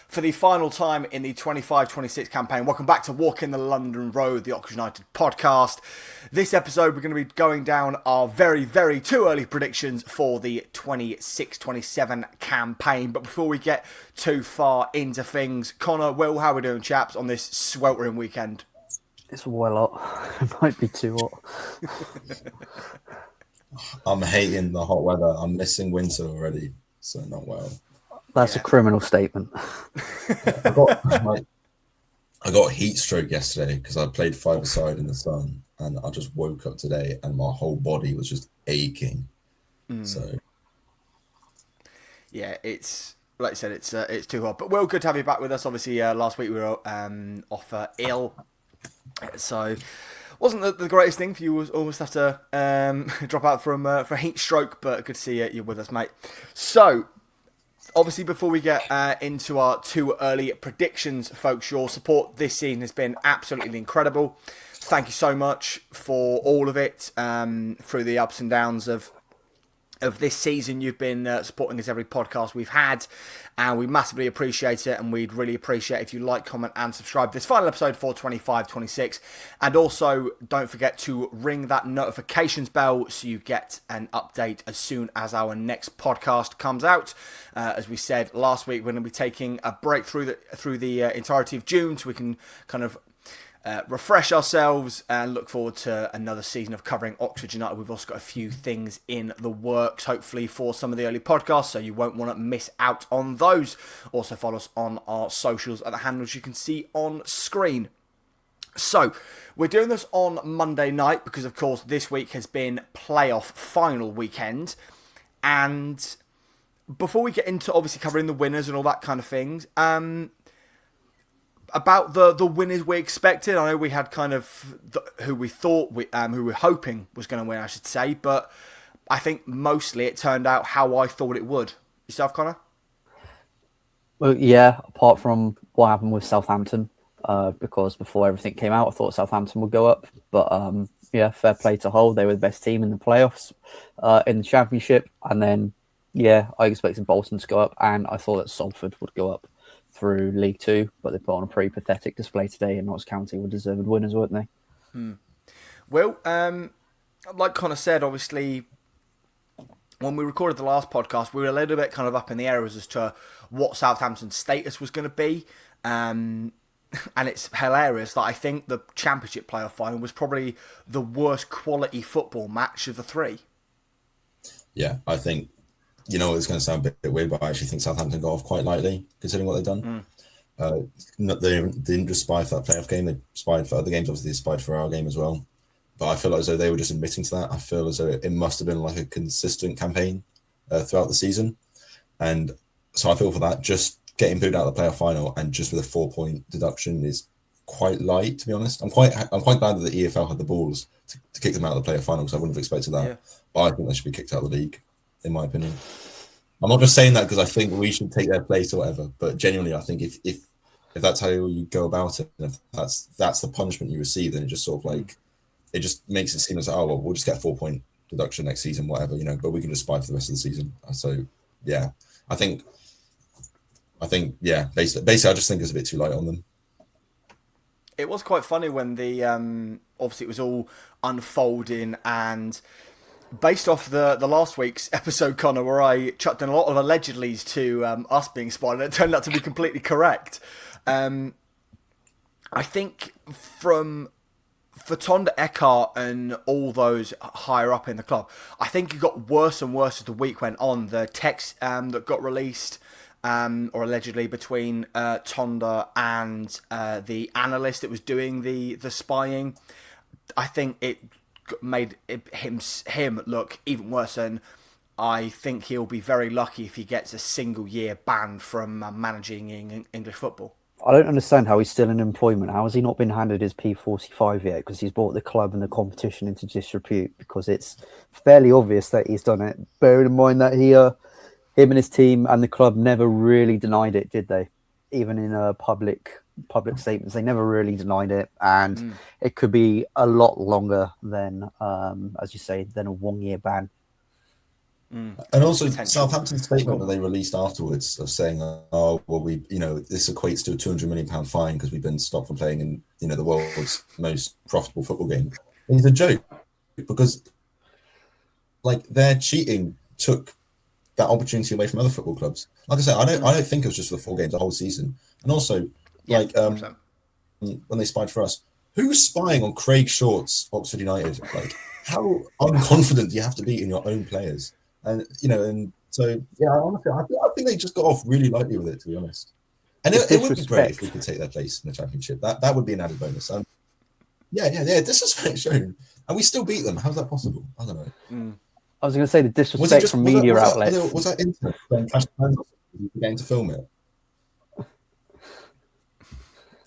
for the final time in the 25-26 campaign. Welcome back to Walking the London Road, the Oxford United podcast. This episode, we're going to be going down our very, very too early predictions for the 26-27 campaign. But before we get too far into things, Connor, Will, how are we doing, chaps, on this sweltering weekend? It's well hot. It might be too hot. I'm hating the hot weather. I'm missing winter already, so not well. That's a criminal statement. I got heat stroke yesterday because I played five-a-side in the sun, and I just woke up today and my whole body was just aching. So yeah, it's like I said, it's too hot. But Will, good to have you back with us. Obviously, last week we were off ill, so wasn't the greatest thing for you. Was almost have to drop out from for heat stroke, but good to see you with us, mate. So. Obviously, before we get into our too early predictions, folks, your support this season has been absolutely incredible. Thank you so much for all of it through the ups and downs of this season. You've been supporting us every podcast we've had, and we massively appreciate it, and we'd really appreciate if you like, comment and subscribe this final episode for 25-26, and also don't forget to ring that notifications bell so you get an update as soon as our next podcast comes out. As we said last week, we're going to be taking a break through the entirety of June, so we can kind of refresh ourselves and look forward to another season of covering Oxford United. We've also got a few things in the works, hopefully, for some of the early podcasts, so you won't want to miss out on those. Also follow us on our socials at the handles you can see on screen. So, we're doing this on Monday night because, of course, this week has been playoff final weekend. And before we get into, obviously, covering the winners and all that kind of things, about the winners we expected. I know we had kind of who we thought, who we were hoping was going to win, I should say. But I think mostly it turned out how I thought it would. Yourself, Connor? Well, yeah, apart from what happened with Southampton, because before everything came out, I thought Southampton would go up. But yeah, fair play to Hull. They were the best team in the playoffs, in the Championship. And then, yeah, I expected Bolton to go up, and I thought that Salford would go up through League Two, but they put on a pretty pathetic display today, and Notts County were deserved winners, weren't they? Well, like Connor said, obviously, when we recorded the last podcast, we were a little bit kind of up in the air as to what Southampton's status was going to be. And it's hilarious that I think the Championship playoff final was probably the worst quality football match of the three. yeah, I think, it's going to sound a bit weird, but I actually think Southampton got off quite lightly, considering what they've done. They didn't just spy for that playoff game, they spied for other games, obviously they spied for our game as well. But I feel as though they were just admitting to that. I feel as though it must have been like a consistent campaign throughout the season. And so I feel for that, just getting booed out of the playoff final and just with a 4-point deduction is quite light, to be honest. I'm quite glad that the EFL had the balls to kick them out of the playoff final, because I wouldn't have expected that. Yeah. But I think they should be kicked out of the league, in my opinion. I'm not just saying that because I think we should take their place or whatever, but genuinely, I think if that's how you go about it, and if that's the punishment you receive, then it just sort of like, it just makes it seem as, oh, well, we'll just get a 4-point deduction next season, whatever, but we can just spy for the rest of the season. So, yeah, I think, yeah, basically, I just think it's a bit too light on them. It was quite funny when the obviously it was all unfolding, and based off the last week's episode, Connor, where I chucked in a lot of allegedlys to us being spied, and it turned out to be completely correct. I think for Tonda Eckhart and all those higher up in the club, I think it got worse and worse as the week went on. The text that got released, or allegedly, between Tonda and the analyst that was doing the spying, I think it made him look even worse, and I think he'll be very lucky if he gets a single year ban from managing English football. I don't understand how he's still in employment. How has he not been handed his P45 yet? Because he's brought the club and the competition into disrepute, because it's fairly obvious that he's done it. Bearing in mind that him and his team and the club never really denied it, did they? Even in public statements, they never really denied it. And it could be a lot longer than, as you say, than a 1-year ban. And also Potential. Southampton's statement that they released afterwards of saying, "Oh, well, this equates to a £200 million fine because we've been stopped from playing in the world's most profitable football game." It's a joke because like their cheating took that opportunity away from other football clubs. Like I said, I don't think it was just for the 4 games the whole season. And also, Yeah, like 100%. when they spied for us, who's spying on Craig Short's Oxford United? Like, how unconfident do you have to be in your own players? And so yeah, honestly, I think they just got off really lightly with it, to be honest. And it would be great if we could take their place in the championship. That would be an added bonus. Yeah. Disrespect shown, and we still beat them. How's that possible? I don't know. I was going to say the disrespect from media outlets. Was that internet playing Clash of Clans getting to film it?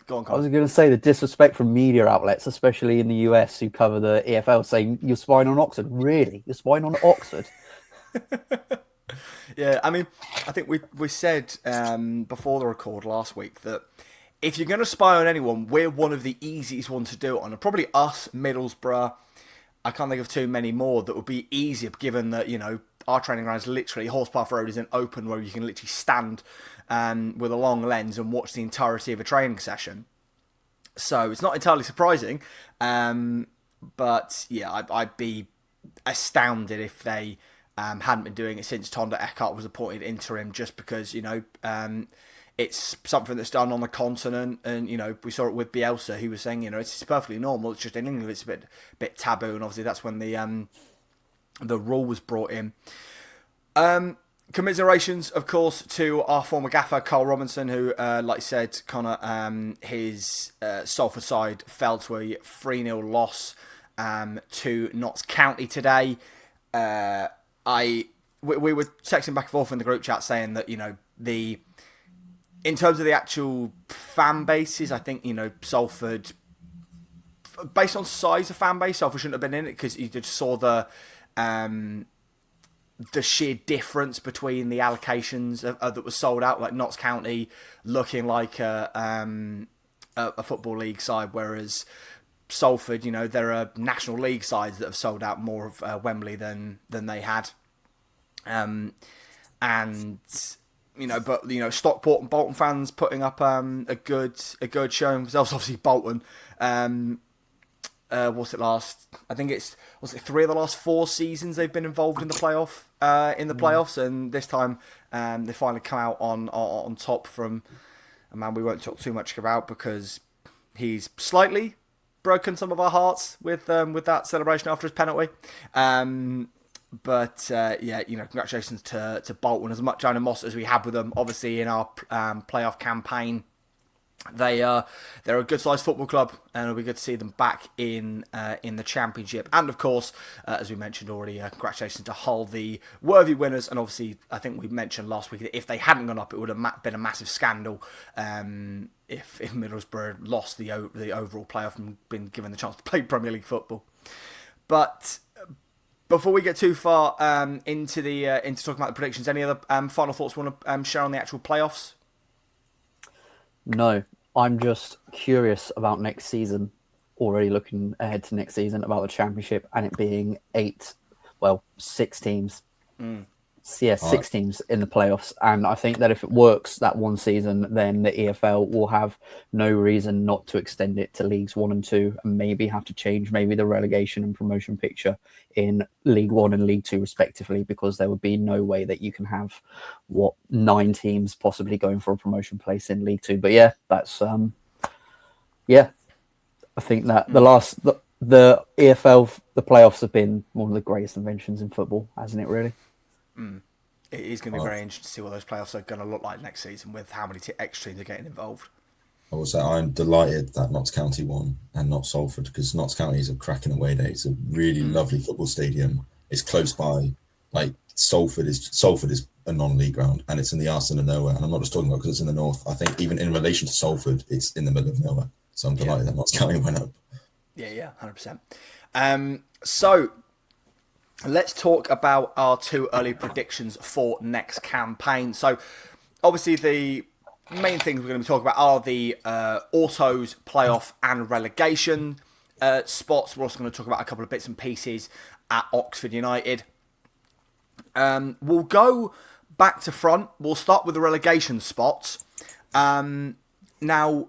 Go on, I was Colin. going to say the disrespect from media outlets, especially in the US who cover the EFL, saying you're spying on Oxford. Really? You're spying on Oxford? Yeah, I mean, I think we said before the record last week that if you're going to spy on anyone, we're one of the easiest ones to do it on. And probably us, Middlesbrough, I can't think of too many more that would be easier, given that, our training ground is literally, Horsepath Road is an open where you can literally stand with a long lens and watch the entirety of a training session. So it's not entirely surprising. But yeah, I'd be astounded if they hadn't been doing it since Tonda Eckhart was appointed interim, just because, it's something that's done on the continent, and we saw it with Bielsa, who was saying it's perfectly normal. It's just in England it's a bit taboo, and obviously that's when the rule was brought in. Commiserations, of course, to our former gaffer Carl Robinson, who, like I said, Connor, his Salford side fell to a 3-0 loss to Notts County today. We were texting back and forth in the group chat saying that in terms of the actual fan bases, I think, Salford, based on size of fan base, Salford shouldn't have been in it, because you just saw the sheer difference between the allocations that was sold out, like Notts County looking like a Football League side, whereas Salford, there are National League sides that have sold out more of Wembley than they had. But Stockport and Bolton fans putting up a good showing themselves. Obviously Bolton, what's it last? I think was it 3 of the last 4 seasons they've been involved in the playoffs, and this time they finally come out on top from a man we won't talk too much about because he's slightly broken some of our hearts with that celebration after his penalty. But congratulations to Bolton. As much animosity as we had with them, obviously in our playoff campaign, they're a good sized football club, and it'll be good to see them back in the Championship. And of course, as we mentioned already, congratulations to Hull, the worthy winners. And obviously, I think we mentioned last week that if they hadn't gone up, it would have been a massive scandal if Middlesbrough lost the overall playoff and been given the chance to play Premier League football. But before we get too far into talking about the predictions, any other final thoughts you want to share on the actual playoffs? No, I'm just curious about next season, already looking ahead to next season, about the Championship and it being 6 teams. Yeah, 6 teams in the playoffs. And I think that if it works that one season, then the EFL will have no reason not to extend it to Leagues 1 and 2 and maybe have to change maybe the relegation and promotion picture in League 1 and League 2 respectively, because there would be no way that you can have 9 teams possibly going for a promotion place in League 2. But yeah, that's I think that the EFL, the playoffs have been one of the greatest inventions in football, hasn't it really? It is going to be very interesting to see what those playoffs are going to look like next season with how many extra teams are getting involved. I will say I'm delighted that Notts County won and not Salford, because Notts County is a cracking away day. It's a really lovely football stadium. It's close by. Like Salford is a non-league ground, and it's in the arse of nowhere. And I'm not just talking about because it's in the north. I think even in relation to Salford, it's in the middle of nowhere. So I'm delighted that Notts County went up. Yeah, 100%. So let's talk about our 2 early predictions for next campaign. So obviously the main things we're going to be talking about are the autos, playoff and relegation spots. We're also going to talk about a couple of bits and pieces at Oxford United. We'll go back to front. We'll start with the relegation spots. Now,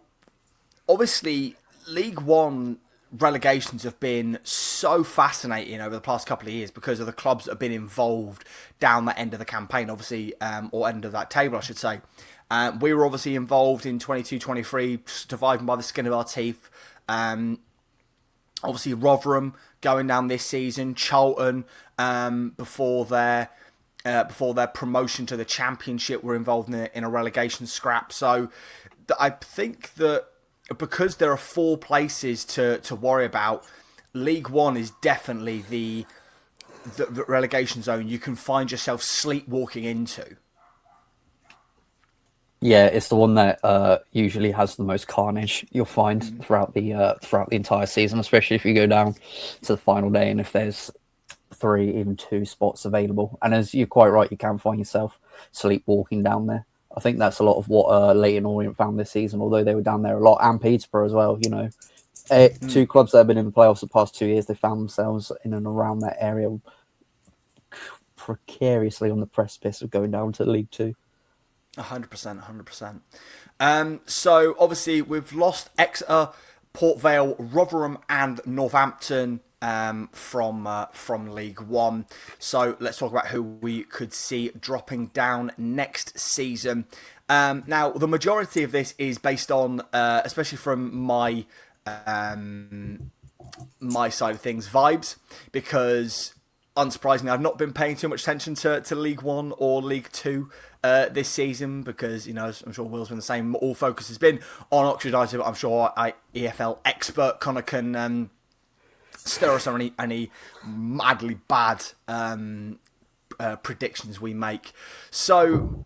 obviously, League One relegations have been so fascinating over the past couple of years because of the clubs that have been involved down that end of the campaign, obviously, or end of that table, I should say. We were obviously involved in 22-23, surviving by the skin of our teeth. Obviously, Rotherham going down this season, Charlton before their promotion to the Championship were involved in a relegation scrap. So I think that because there are 4 places to worry about, League One is definitely the relegation zone you can find yourself sleepwalking into. Yeah, it's the one that usually has the most carnage you'll find throughout the entire season, especially if you go down to the final day and if there's 3, even 2 spots available. And as you're quite right, you can find yourself sleepwalking down there. I think that's a lot of what Leyton Orient found this season, although they were down there a lot, and Peterborough as well. 2 clubs that have been in the playoffs the past 2 years, they found themselves in and around that area, precariously on the precipice of going down to League Two. 100%. So obviously we've lost Exeter, Port Vale, Rotherham, and Northampton from League One. So let's talk about who we could see dropping down next season. Now the majority of this is based on, especially from my side of things, vibes, because unsurprisingly I've not been paying too much attention to League One or League Two this season because, as I'm sure Will's been the same, all focus has been on Oxford United, but I'm sure our EFL expert Connor can stir us on any madly bad predictions we make. So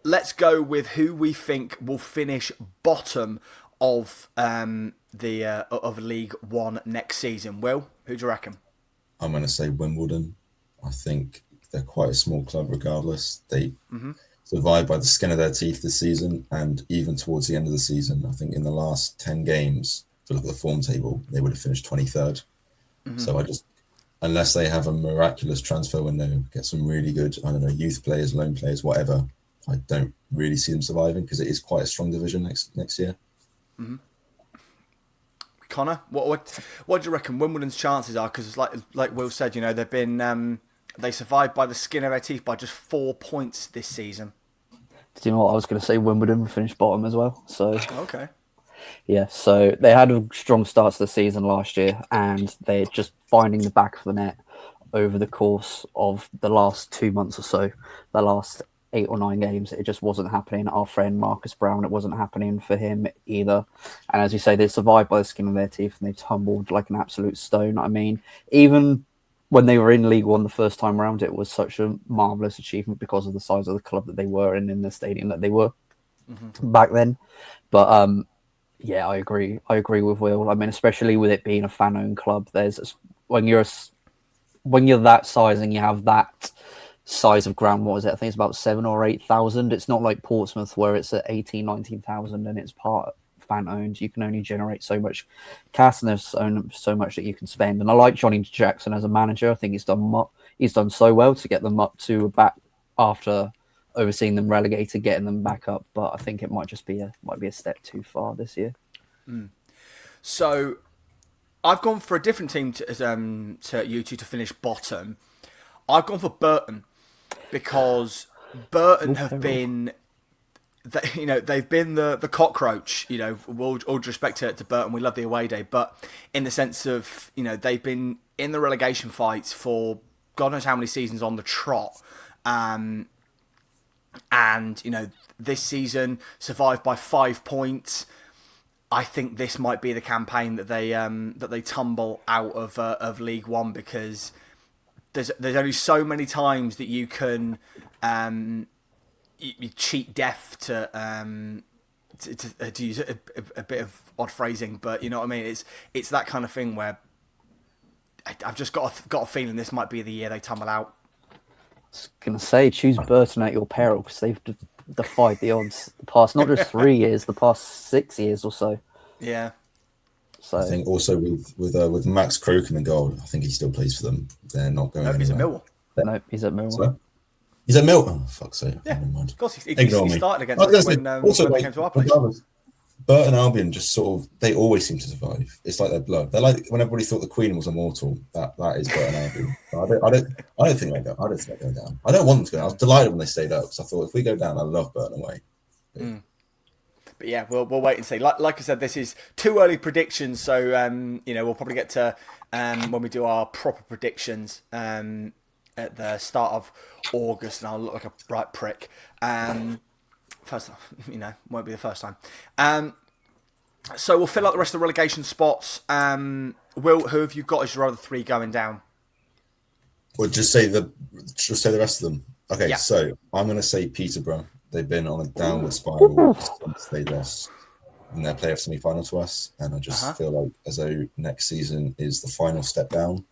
let's go with who we think will finish bottom of of League One next season. Will, who do you reckon? I'm going to say Wimbledon. I think they're quite a small club regardless. They survived by the skin of their teeth this season, and even towards the end of the season, I think in the last 10 games, if you look at the form table, they would have finished 23rd. So unless they have a miraculous transfer window, get some really good, youth players, loan players, whatever, I don't really see them surviving because it is quite a strong division next year. Connor, what do you reckon Wimbledon's chances are? Because like Will said, they've been they survived by the skin of their teeth by just 4 points this season. Do you know what I was going to say? Wimbledon finished bottom as well. So okay. Yeah, so they had a strong start to the season last year, and they're just finding the back of the net over the course of the last 2 months or so. The last 8 or 9 games, it just wasn't happening. Our friend Marcus Brown, it wasn't happening for him either. And as you say, they survived by the skin of their teeth and they tumbled like an absolute stone. I mean, even when they were in League One the first time around, it was such a marvellous achievement because of the size of the club that they were in the stadium that they were back then. But yeah, I agree. I agree with Will. I mean, especially with it being a fan-owned club, when you're that size and you have that size of ground, what is it? I think it's about 7,000 or 8,000. It's not like Portsmouth where it's at 18,000, 19,000 and it's part fan-owned. You can only generate so much cash and there's so much that you can spend. And I like Johnny Jackson as a manager. I think he's done so well to get them up to back after overseeing them relegated, getting them back up. But I think it might be a step too far this year. So I've gone for a different team to you two to finish bottom. I've gone for Burton because Burton have been, they've been the cockroach. With all due respect to Burton, we love the away day, but in the sense of they've been in the relegation fights for God knows how many seasons on the trot, and this season survived by 5 points. I think this might be the campaign that they tumble out of League One because there's only so many times that you can you cheat death to use a bit of odd phrasing, but you know what I mean. It's that kind of thing where I've just got a feeling this might be the year they tumble out. I was going to say, choose Burton at your peril because they've defied the odds the past, not just 3 years, the past 6 years or so. Yeah. So I think also with Max Croken in goal, I think he still plays for them. They're not going anywhere. He's at Millwall. No, he's at Millwall. So? He's at Milton. Oh, fuck's sake. Yeah, never mind. of course. He Ignore me. started against I was us gonna say, also, when they like, came to our place. regardless, Burton Albion just sort of, they always seem to survive. It's like their blood. They're like when everybody thought the Queen was immortal. That is Burton Albion. I don't think they go. I don't think they go down. I don't want them to go down. I was delighted when they stayed up because I thought if we go down, I love Burton away. But yeah, we'll wait and see. Like I said, this is too early predictions, so we'll probably get to when we do our proper predictions at the start of August, and I'll look like a bright prick. First, won't be the first time. So we'll fill out the rest of the relegation spots. Will, who have you got as your other three going down? Well, just say the rest of them. Okay, Yeah. So I'm going to say Peterborough. They've been on a downward spiral since they lost in their playoff semi-final to us, and I just feel like as though next season is the final step down.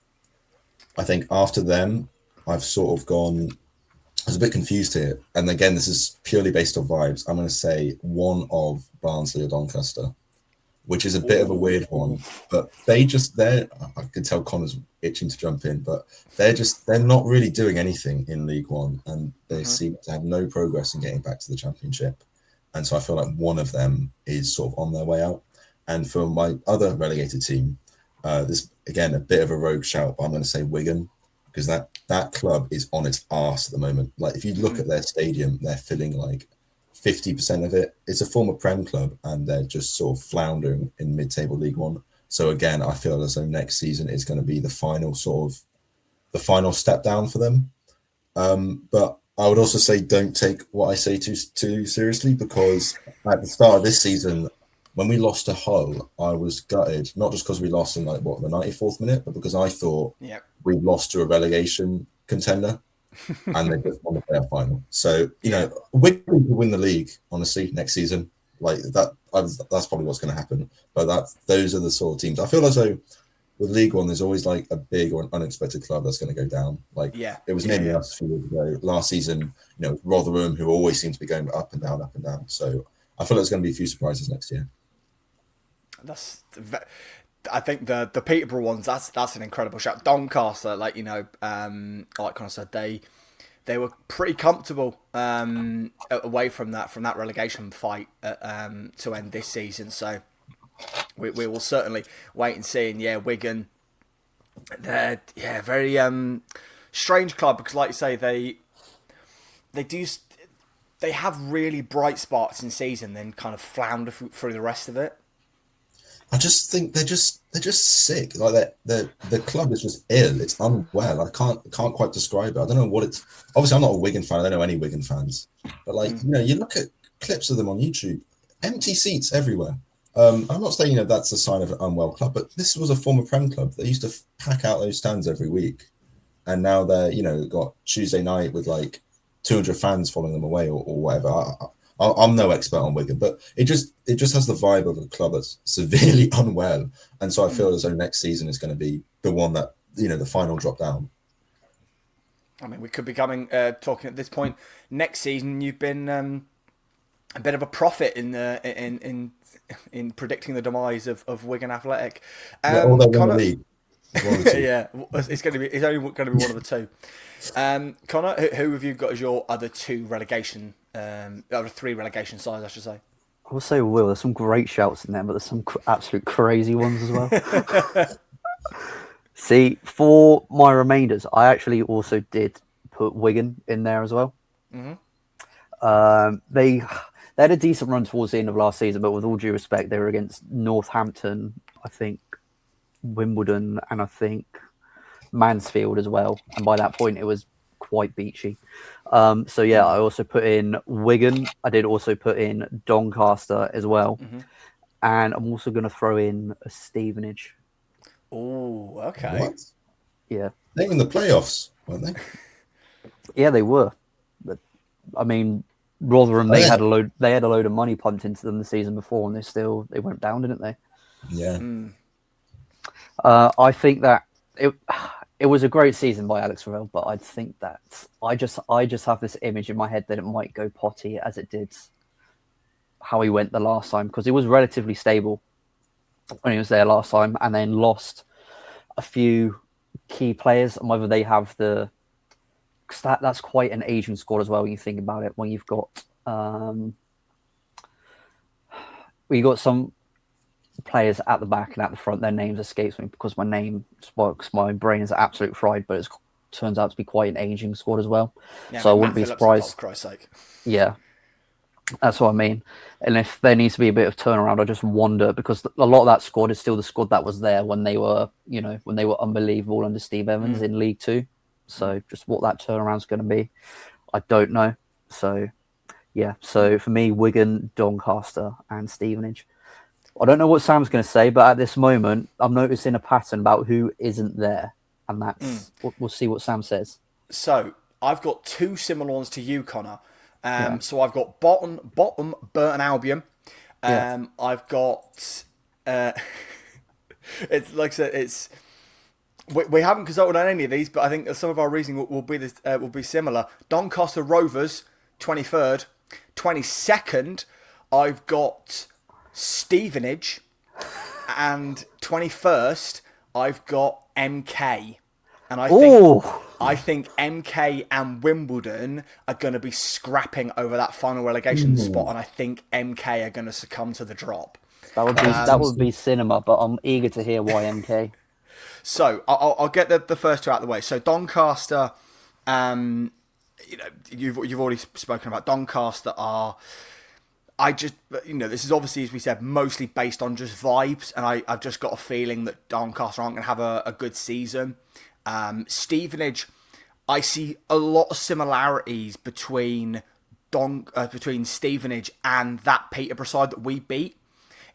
I think after them, I've sort of gone. I was a bit confused here, and again, this is purely based on vibes. I'm going to say one of Barnsley or Doncaster, which is a bit of a weird one, but I could tell Connor's itching to jump in, but they're not really doing anything in League One, and they seem to have no progress in getting back to the Championship. And so I feel like one of them is sort of on their way out. And for my other relegated team, this, again, a bit of a rogue shout, but I'm going to say Wigan, because that club is on its arse at the moment. Like, if you look at their stadium, they're filling like 50% of it. It's a former Prem club, and they're just sort of floundering in mid-table League One. So again, I feel as though next season is going to be the final step down for them. But I would also say don't take what I say too seriously, because at the start of this season, when we lost to Hull, I was gutted, not just because we lost in the 94th minute, but because I thought we lost to a relegation contender. And they just won the playoff final. So, Wigan will win the league, honestly, next season. Like that, that's probably what's going to happen. But those are the sort of teams. I feel as though with League One, there's always like a big or an unexpected club that's going to go down. Like it was nearly us a few years ago. Last season, Rotherham, who always seem to be going up and down, up and down. So I feel like there's going to be a few surprises next year. I think the Peterborough ones, that's an incredible shout. Doncaster, like Connor said, they were pretty comfortable away from that relegation fight to end this season. So we will certainly wait and see. And Wigan, they're very strange club, because like you say, they have really bright spots in season, then kind of flounder through the rest of it. I just think they're just sick. Like the club is just ill. It's unwell. I can't quite describe it. I don't know what it's. Obviously, I'm not a Wigan fan. I don't know any Wigan fans. But you look at clips of them on YouTube. Empty seats everywhere. I'm not saying that's a sign of an unwell club, but this was a former Prem club. They used to pack out those stands every week, and now they're got Tuesday night with like 200 fans following them away or whatever. I'm no expert on Wigan, but it just has the vibe of a club that's severely unwell, and so I feel as though next season is going to be the one that the final drop down. I mean, we could be talking at this point next season. You've been a bit of a prophet in predicting the demise of Wigan Athletic. Connor, it's only going to be one of the two. Connor, who have you got as your other two relegation? Other three relegation sides, I should say. I will say, Will, there's some great shouts in there, but there's some absolute crazy ones as well. See, for my remainders, I actually also did put Wigan in there as well. They had a decent run towards the end of last season, but with all due respect, they were against Northampton, I think, Wimbledon, and I think Mansfield as well. And by that point, it was quite beachy. I also put in Wigan. I did also put in Doncaster as well. And I'm also going to throw in a Stevenage. Oh, okay. What? Yeah. They were in the playoffs, weren't they? Yeah, they were. But, I mean, Rotherham, they had a load of money pumped into them the season before, and they went down, didn't they? Yeah. I think that it was a great season by Alex Ravel, but I think that I just have this image in my head that it might go potty as it did how he went the last time, because he was relatively stable when he was there last time, and then lost a few key players, and whether they have the 'cause that's quite an aging squad as well when you think about it. When you've got some players at the back and at the front, their names escapes me because my brain is absolute fried, but it turns out to be quite an aging squad as well. Yeah, so I wouldn't Matt be Phillips, for surprised. Christ's sake. Yeah, that's what I mean. And if there needs to be a bit of turnaround, I just wonder, because a lot of that squad is still the squad that was there when they were unbelievable under Steve Evans in League Two. So just what that turnaround's going to be, I don't know. So yeah, so for me, Wigan, Doncaster, and Stevenage. I don't know what Sam's going to say, but at this moment, I'm noticing a pattern about who isn't there, and that's we'll see what Sam says. So I've got two similar ones to you, Connor. Yeah. So I've got bottom Burton Albion. Yeah. I've got it's like I said, it's we haven't consulted on any of these, but I think some of our reasoning will be similar. Doncaster Rovers, 23rd, 22nd. I've got Stevenage, and 21st I've got MK, and I think MK and Wimbledon are going to be scrapping over that final relegation spot, and I think MK are going to succumb to the drop. That would be cinema, but I'm eager to hear why MK. So I'll get the first two out of the way. So Doncaster, you've already spoken about Doncaster are. This is obviously, as we said, mostly based on just vibes, and I've just got a feeling that Doncaster aren't going to have a good season. Stevenage, I see a lot of similarities between Stevenage and that Peterborough side that we beat,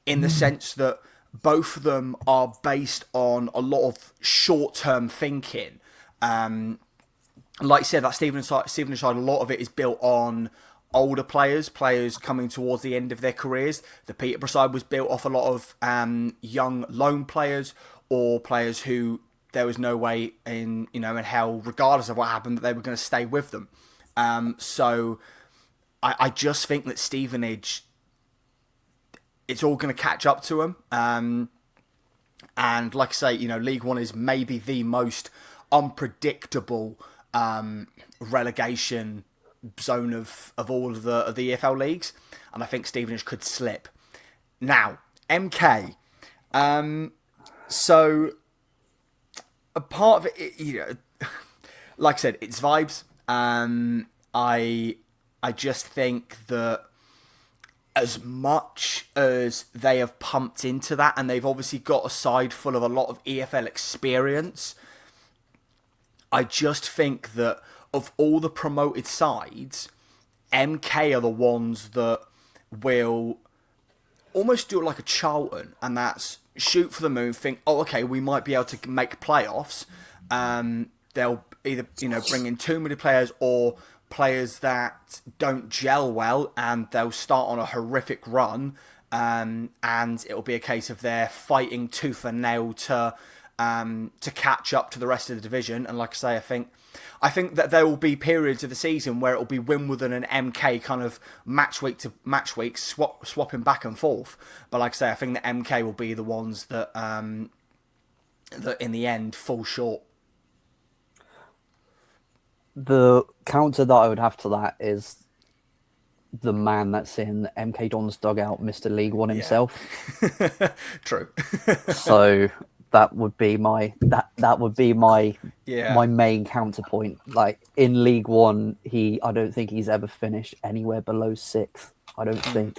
in the sense that both of them are based on a lot of short-term thinking. Like I said, that Stevenage side, a lot of it is built on older players coming towards the end of their careers. The Peterborough side was built off a lot of young loan players, or players who there was no way in hell, regardless of what happened, that they were going to stay with them. So I just think that Stevenage, it's all going to catch up to them. And like I say, League One is maybe the most unpredictable relegation zone of all of the EFL leagues, and I think Stevenage could slip. Now, MK. So a part of it, like I said, it's vibes. I just think that as much as they have pumped into that, and they've obviously got a side full of a lot of EFL experience, I just think that of all the promoted sides, MK are the ones that will almost do it like a Charlton, and that's shoot for the moon, think, oh, okay, we might be able to make playoffs. They'll either bring in too many players or players that don't gel well, and they'll start on a horrific run, and it'll be a case of they're fighting tooth and nail to catch up to the rest of the division. And like I say, I think that there will be periods of the season where it will be Wimbledon and MK kind of match week to match week, swapping back and forth. But like I say, I think that MK will be the ones that in the end fall short. The counter that I would have to that is the man that's in MK Don's dugout, Mr. League One himself. True. So that would be my my main counterpoint. Like in League One, I don't think he's ever finished anywhere below 6th. I don't think.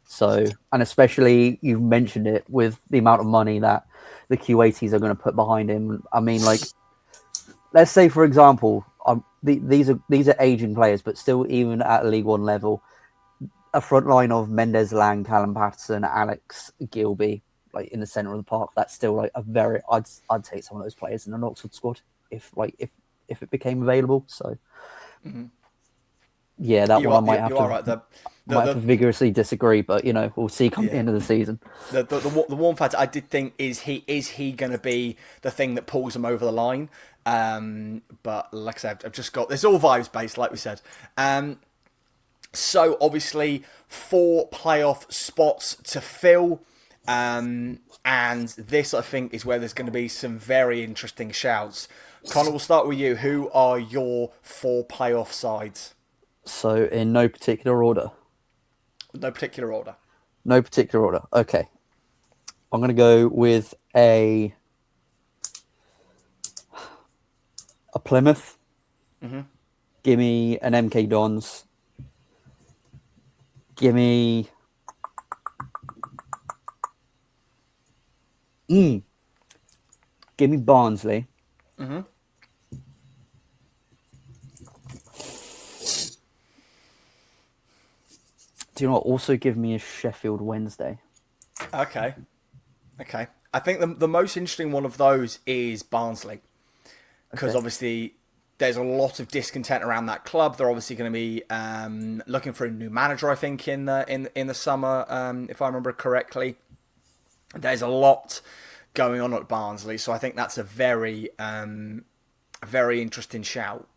So, and especially you've mentioned it with the amount of money that the Q80s are going to put behind him. I mean, like, let's say for example, these are aging players, but still, even at a League One level, a front line of Mendes Lang, Callum Patterson, Alex Gilby, like in the centre of the park, that's still like a very I'd take some of those players in an Oxford squad if it became available. So yeah, that one I might have to vigorously disagree, but we'll see come the end of the season. The one factor I did think is he going to be the thing that pulls him over the line. But like I said, I've just got this all vibes based, like we said. So obviously 4 playoff spots to fill. And this, I think, is where there's going to be some very interesting shouts. Connor, we'll start with you. Who are your 4 playoff sides? So in no particular order. No particular order. No particular order. Okay. I'm going to go with a Plymouth. Mm-hmm. Give me an MK Dons. Give me... Give me Barnsley. Mm-hmm. Do you know what? Also give me a Sheffield Wednesday. Okay. I think the most interesting one of those is Barnsley. Because Okay. obviously there's a lot of discontent around that club. They're obviously going to be looking for a new manager, I think, in the summer, if I remember correctly. There's a lot going on at Barnsley, so I think that's a very interesting shout.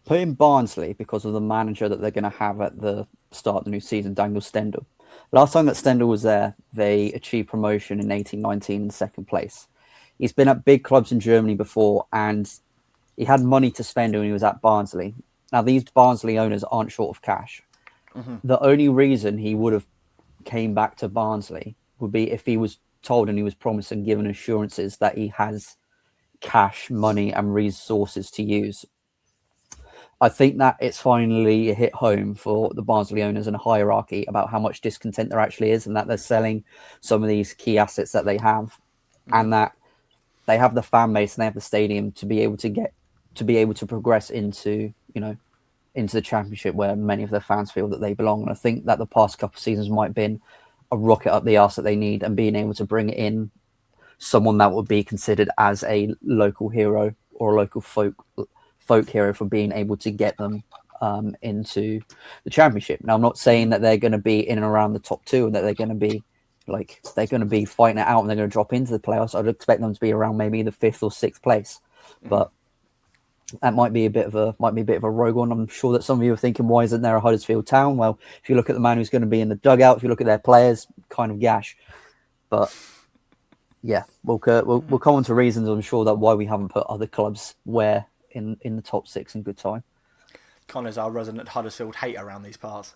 Put in Barnsley because of the manager that they're going to have at the start of the new season, Daniel Stendel. Last time that Stendel was there, they achieved promotion in 1819 in second place. He's been at big clubs in Germany before, and he had money to spend when he was at Barnsley. Now, these Barnsley owners aren't short of cash. Mm-hmm. The only reason he would have came back to Barnsley would be if he was told and he was promised and given assurances that he has cash, money, and resources to use. I think that it's finally hit home for the Barnsley owners and a hierarchy about how much discontent there actually is, and that they're selling some of these key assets that they have, and that they have the fan base and they have the stadium to be able to progress into the championship where many of their fans feel that they belong. And I think that the past couple of seasons might have been a rocket up the arse that they need, and being able to bring in someone that would be considered as a local hero or a local folk hero for being able to get them into the championship. Now, I'm not saying that they're going to be in and around the top 2 and that they're going to be fighting it out and they're going to drop into the playoffs. I'd expect them to be around maybe the 5th or 6th place, but that might be a bit of a rogue one. I'm sure that some of you are thinking, why isn't there a Huddersfield Town? Well, if you look at the man who's going to be in the dugout, if you look at their players, kind of gash. But yeah, we'll come on to reasons, I'm sure, that why we haven't put other clubs where in the top 6 in good time. Connor's our resident Huddersfield hater around these parts.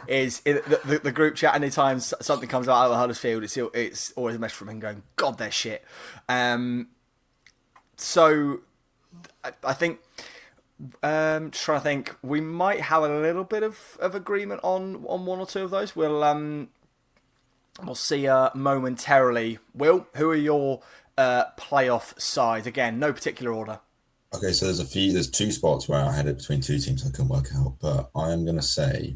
Is the group chat, anytime something comes out of Huddersfield, it's always a message from him going, God, they're shit. So I think, trying to think, we might have a little bit of agreement on 1 or 2 of those. We'll see momentarily. Will, who are your playoff sides? Again, no particular order. Okay, so there's 2 spots where I had it between 2 teams I couldn't work out, but I am going to say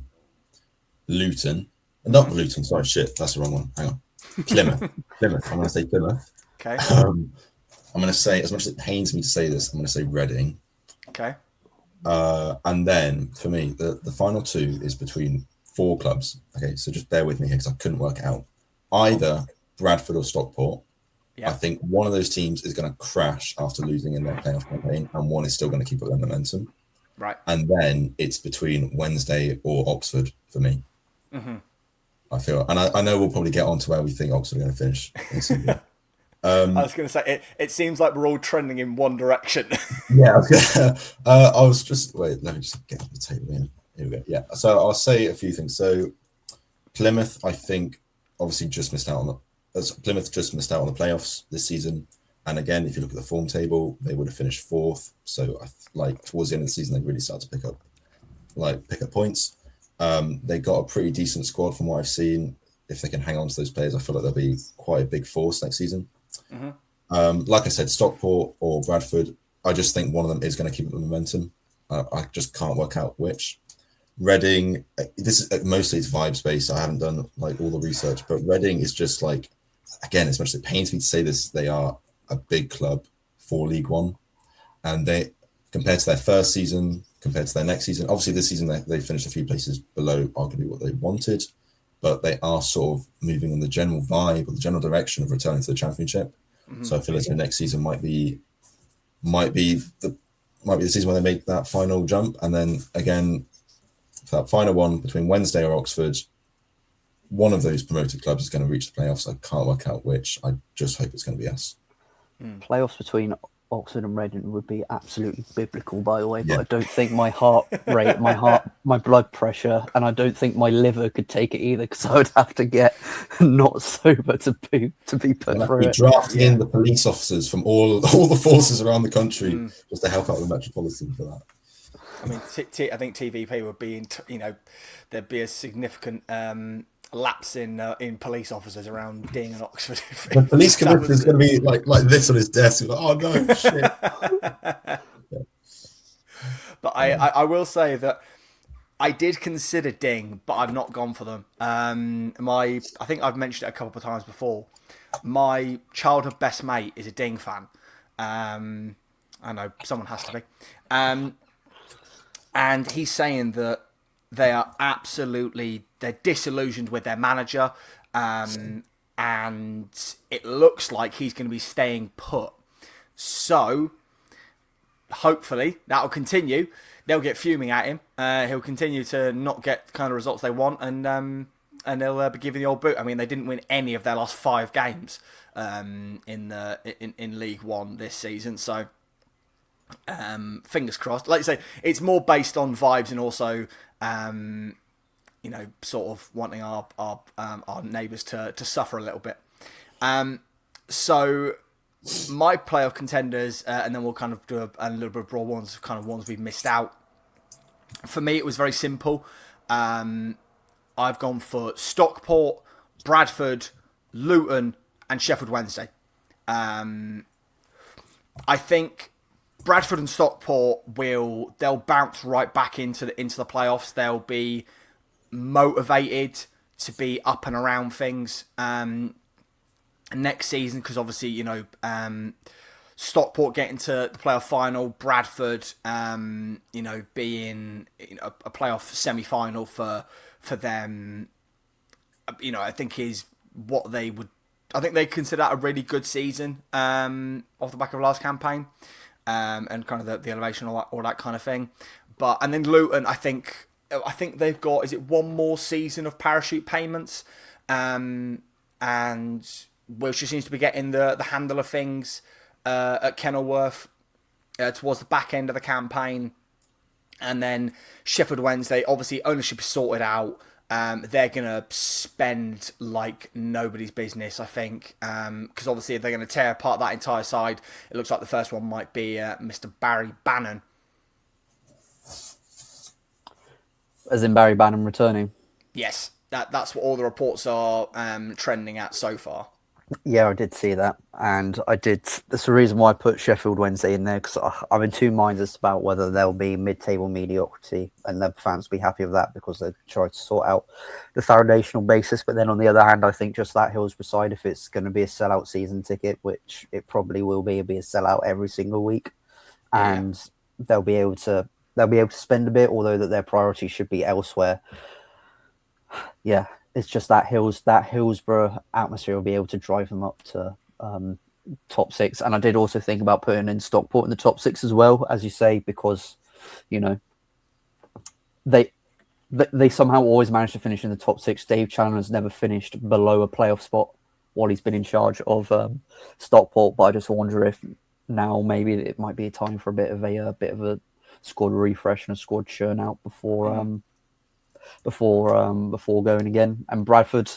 Luton. Not Luton, sorry, shit, that's the wrong one. Hang on. Plymouth. I'm going to say Plymouth. Okay. I'm going to say, as much as it pains me to say this, I'm going to say Reading. Okay. And then, for me, the final 2 is between 4 clubs. Okay, so just bear with me here because I couldn't work it out. Either Bradford or Stockport. Yeah. I think one of those teams is going to crash after losing in their playoff campaign, and one is still going to keep up their momentum. Right. And then it's between Wednesday or Oxford for me. Mm-hmm. I feel, and I know we'll probably get on to where we think Oxford are going to finish. I was going to say, it seems like we're all trending in one direction. Yeah. I was just, wait, let me just get up the table here. Here we go. Yeah. So I'll say a few things. So Plymouth, I think, obviously Plymouth just missed out on the playoffs this season. And again, if you look at the form table, they would have finished 4th. So towards the end of the season, they really started to pick up points. They got a pretty decent squad from what I've seen. If they can hang on to those players, I feel like they'll be quite a big force next season. Mm-hmm. Like I said, Stockport or Bradford, I just think one of them is going to keep up the momentum. I just can't work out which. Reading, this is mostly it's vibes based. I haven't done all the research, but Reading is just again, as much as it pains me to say this, they are a big club for League One, and they, compared to their first season, compared to their next season, obviously this season they finished a few places below arguably what they wanted, but they are sort of moving in the general vibe or the general direction of returning to the Championship. Mm-hmm. So I feel like the next season might be the season where they make that final jump, and then again for that final one between Wednesday or Oxford, one of those promoted clubs is going to reach the playoffs. I can't work out which. I just hope it's going to be us. Playoffs between Oxford and Reading would be absolutely biblical, by the way. But Yeah. I don't think my heart rate, my blood pressure, and I don't think my liver could take it either, because I would have to get not sober to be put through We're it. drafting in the police officers from all the forces around the country just to help out the Metropolitan for that. I mean, I think TVP would be there'd be a significant lapse in police officers around Dean and Oxford. The police commissioner is going to be like this on his desk. Like, oh no, shit. But I will say that I did consider Ding, but I've not gone for them. I think I've mentioned it a couple of times before. My childhood best mate is a Ding fan. I know someone has to be. And he's saying that they're disillusioned with their manager, and it looks like he's going to be staying put. So, hopefully, that'll continue. They'll get fuming at him. He'll continue to not get the kind of results they want, and they'll be giving the old boot. I mean, they didn't win any of their last 5 games in League One this season, so. Fingers crossed. Like I say, it's more based on vibes and also, sort of wanting our neighbours to suffer a little bit. So my playoff contenders, and then we'll kind of do a little bit of broad ones, kind of ones we've missed out. For me, it was very simple. I've gone for Stockport, Bradford, Luton, and Sheffield Wednesday. I think Bradford and Stockport they'll bounce right back into the playoffs. They'll be motivated to be up and around things next season, because obviously Stockport getting to the playoff final, Bradford being a playoff semi-final for them. I think is what they would. I think they consider that a really good season off the back of last campaign. And kind of the elevation, all that kind of thing. And then Luton, I think they've got, is it one more season of parachute payments, and Wiltshire seems to be getting the handle of things at Kenilworth towards the back end of the campaign. And then Sheffield Wednesday, obviously ownership is sorted out. They're going to spend like nobody's business, I think, because obviously if they're going to tear apart that entire side, it looks like the first one might be Mr. Barry Bannon. As in Barry Bannon returning? Yes, that's what all the reports are trending at so far. Yeah, I did see that, and that's the reason why I put Sheffield Wednesday in there, because I'm in two minds as about whether they'll be mid-table mediocrity and the fans will be happy with that because they try to sort out the foundational basis. But then on the other hand, I think just that Hillsborough side, if it's going to be a sellout season ticket, which it probably will be, it'll be a sellout every single week, and they'll be able to spend a bit, although that their priority should be elsewhere. Yeah. It's just that Hillsborough atmosphere will be able to drive them up to top 6. And I did also think about putting in Stockport in the top 6 as well, as you say, because, they somehow always manage to finish in the top 6. Dave Challoner's never finished below a playoff spot while he's been in charge of Stockport. But I just wonder if now maybe it might be a time for a bit of a squad refresh and a squad churn out before going again. And Bradford,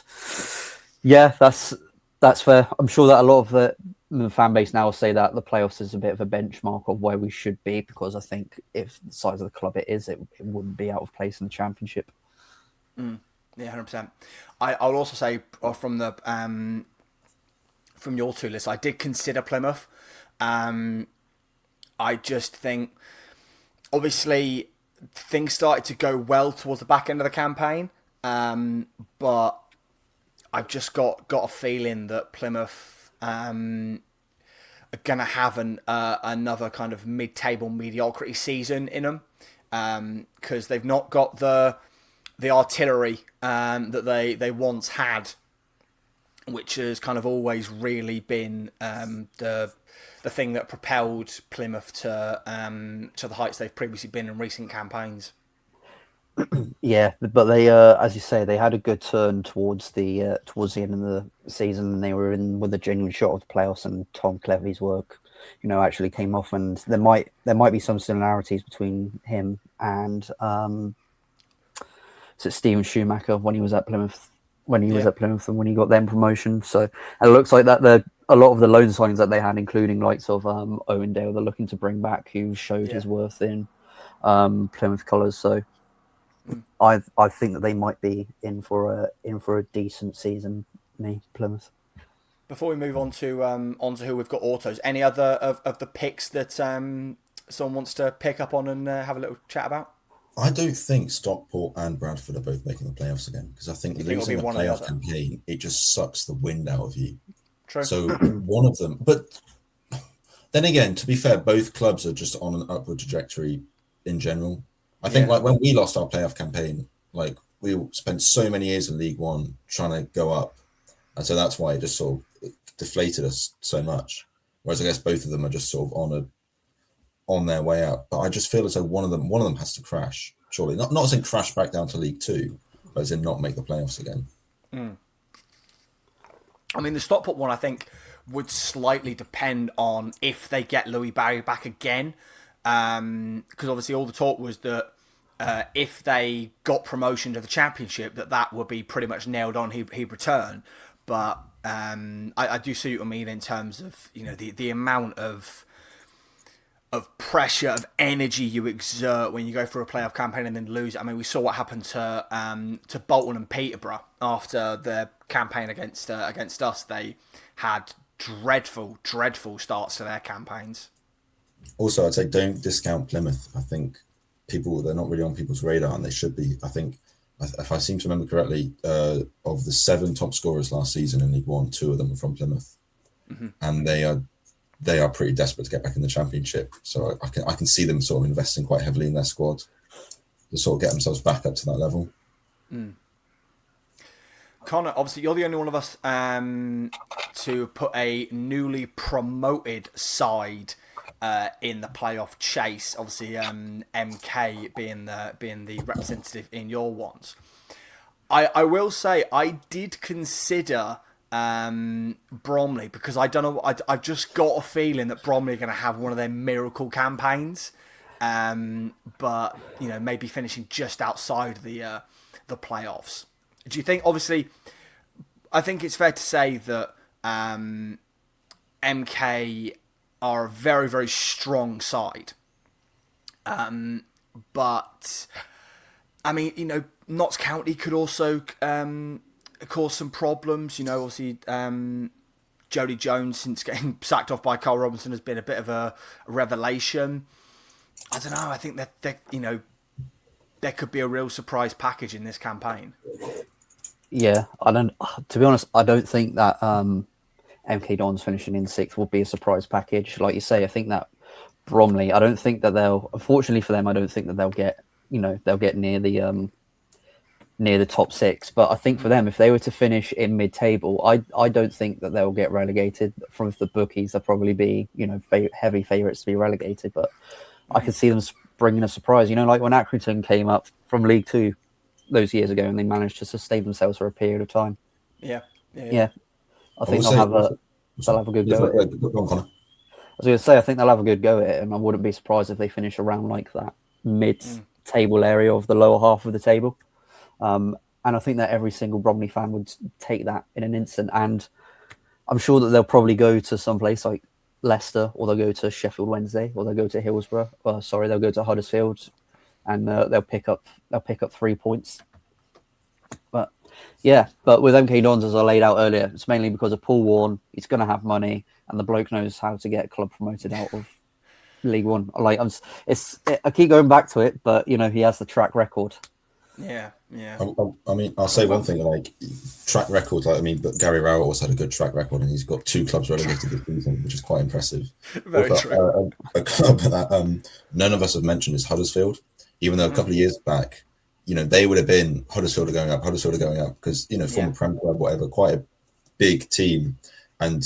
yeah, that's fair. I'm sure that a lot of the fan base now will say that the playoffs is a bit of a benchmark of where we should be, because I think if the size of the club it wouldn't be out of place in the Championship. Yeah, 100%. I'll also say from your two lists, I did consider Plymouth. I just think, obviously, things started to go well towards the back end of the campaign, but I've just got a feeling that Plymouth are going to have another kind of mid-table mediocrity season in them, because they've not got the artillery that they once had, which has kind of always really been the thing that propelled Plymouth to the heights they've previously been in recent campaigns. Yeah, but they, as you say, they had a good turn towards the end of the season, and they were in with a genuine shot of the playoffs. And Tom Cleverley's work actually came off, and there might be some similarities between him and Steven Schumacher when he was at Plymouth. And when he got them promotion. So and it looks like that a lot of the loan signings that they had, including likes of Owendale, they're looking to bring back, who showed his worth in Plymouth colours. So I think that they might be in for a decent season. Plymouth. Before we move on to who we've got autos, any other of the picks that someone wants to pick up on and have a little chat about? I don't think Stockport and Bradford are both making the playoffs again, because I think losing a playoff campaign, it just sucks the wind out of you. True. So one of them, but then again, to be fair, both clubs are just on an upward trajectory in general. I think like when we lost our playoff campaign, like we spent so many years in League One trying to go up, and so that's why it just sort of deflated us so much. Whereas I guess both of them are just sort of on their way out, but I just feel as though one of them has to crash, surely. Not as in crash back down to League Two, but as in not make the playoffs again. I mean, the Stockport one, I think, would slightly depend on if they get Louis Barry back again, because obviously all the talk was that if they got promotion to the Championship, that would be pretty much nailed on. He'd return, but I do see what I mean in terms of the amount of pressure, of energy you exert when you go through a playoff campaign and then lose. I mean, we saw what happened to Bolton and Peterborough after their campaign against us. They had dreadful starts to their campaigns. Also, I'd say don't discount Plymouth. I think they're not really on people's radar, and they should be. I think, if I seem to remember correctly, of the 7 top scorers last season in League One, 2 of them were from Plymouth, and they are pretty desperate to get back in the Championship. So I can see them sort of investing quite heavily in their squad to sort of get themselves back up to that level. Connor, obviously you're the only one of us to put a newly promoted side in the playoff chase. Obviously, MK being the representative in your ones. I will say I did consider Bromley, because I don't know, I've just got a feeling that Bromley are going to have one of their miracle campaigns, but maybe finishing just outside the playoffs. Do you think? Obviously, I think it's fair to say that MK are a very, very strong side, but I mean, Notts County could also cause some problems. Obviously, Jody Jones, since getting sacked off by Carl Robinson, has been a bit of a revelation. I don't know. I think that there could be a real surprise package in this campaign. Yeah, to be honest, I don't think that MK Dons finishing in 6th will be a surprise package. Like you say, I think that Bromley, I don't think that unfortunately for them, I don't think that they'll get near the top 6. But I think for them, if they were to finish in mid-table, I don't think that they'll get relegated. From the bookies, they'll probably be heavy favourites to be relegated. But I could see them bringing a surprise. Like when Accrington came up from League Two those years ago, and they managed to sustain themselves for a period of time. Yeah. I think they'll have a good go at it. I was going to say, I think they'll have a good go at it, and I wouldn't be surprised if they finish around like that mid-table area of the lower half of the table. And I think that every single Bromley fan would take that in an instant. And I'm sure that they'll probably go to some place like Leicester, or they'll go to Sheffield Wednesday, or they'll go to Hillsborough. They'll go to Huddersfield, and they'll pick up 3 points. But with MK Dons, as I laid out earlier, it's mainly because of Paul Warne. He's going to have money, and the bloke knows how to get a club promoted out of League One. I keep going back to it, but he has the track record. Yeah. I mean, I'll say one thing, like track record. But Gary Rowett also had a good track record, and he's got 2 clubs relegated this season, which is quite impressive. Very true. A club that none of us have mentioned is Huddersfield, even though a couple of years back, they would have been Huddersfield are going up, because former Prem club, whatever, quite a big team, and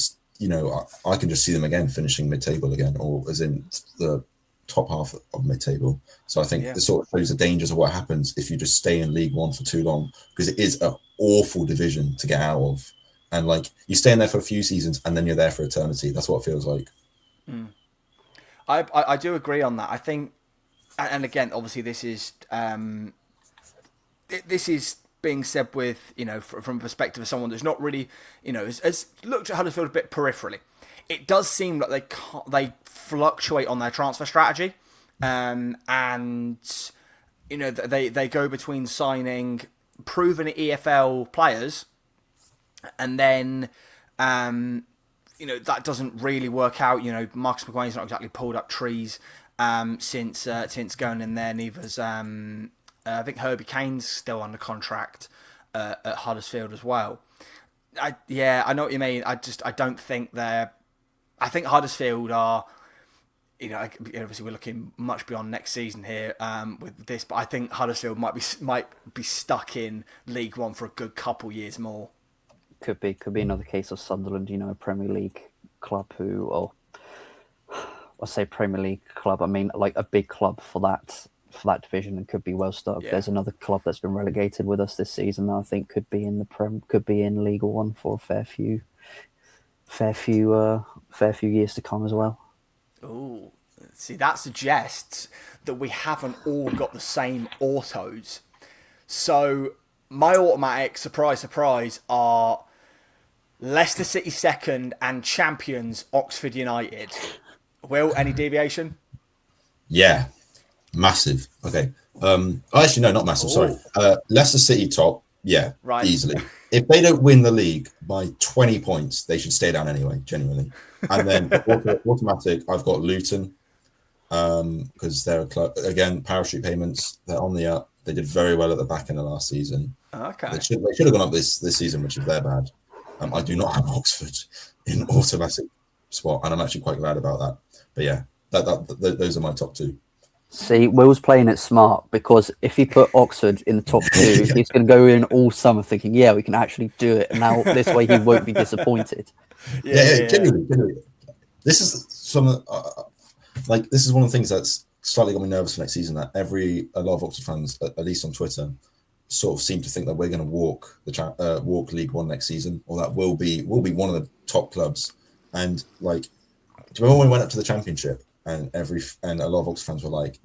I can just see them again finishing mid-table again, or as in the top half of mid-table. So I think this sort of shows the dangers of what happens if you just stay in League One for too long, because it is an awful division to get out of, and you stay in there for a few seasons and then you're there for eternity. That's what it feels like. I do agree on that. I think, and again, obviously, this is being said with, from a perspective of someone that's not really, has looked at Huddersfield a bit peripherally. It does seem like they fluctuate on their transfer strategy, and they go between signing proven EFL players, and then that doesn't really work out. Marcus McGuane's not exactly pulled up trees since going in there. Neither's I think Herbie Kane's still under contract at Huddersfield as well. I know what you mean. I don't think they're. I think Huddersfield are. Obviously we're looking much beyond next season here with this, but I think Huddersfield might be stuck in League One for a good couple years more. Could be another case of Sunderland, a Premier League club I say Premier League club, I mean like a big club for that division, and could be well stocked. Yeah. There's another club that's been relegated with us this season that I think could be in League One for a fair few years to come as well. Ooh, see, that suggests that we haven't all got the same autos. So my automatic, surprise, surprise, are Leicester City second and champions Oxford United. Will, any deviation? Yeah, massive. Okay. Actually, no, not massive. Ooh. Sorry. Leicester City top. Yeah, right. Easily. If they don't win the league by 20 points, they should stay down anyway, genuinely. And then automatic, I've got Luton because they're a club. Again, parachute payments, they're on the up. They did very well at the back end of last season. Okay. They should have gone up this season, which is their bad. I do not have Oxford in automatic spot, and I'm actually quite glad about that. But yeah, those are my top two. See, Will's playing it smart, because if he put Oxford in the top two, he's going to go in all summer thinking, yeah, we can actually do it. And now this way he won't be disappointed. Yeah. Genuinely. This is this is one of the things that's slightly got me nervous for next season, that a lot of Oxford fans, at least on Twitter, sort of seem to think that we're going to walk League One next season, or that we'll be one of the top clubs. And do you remember when we went up to the Championship and a lot of Oxford fans were like,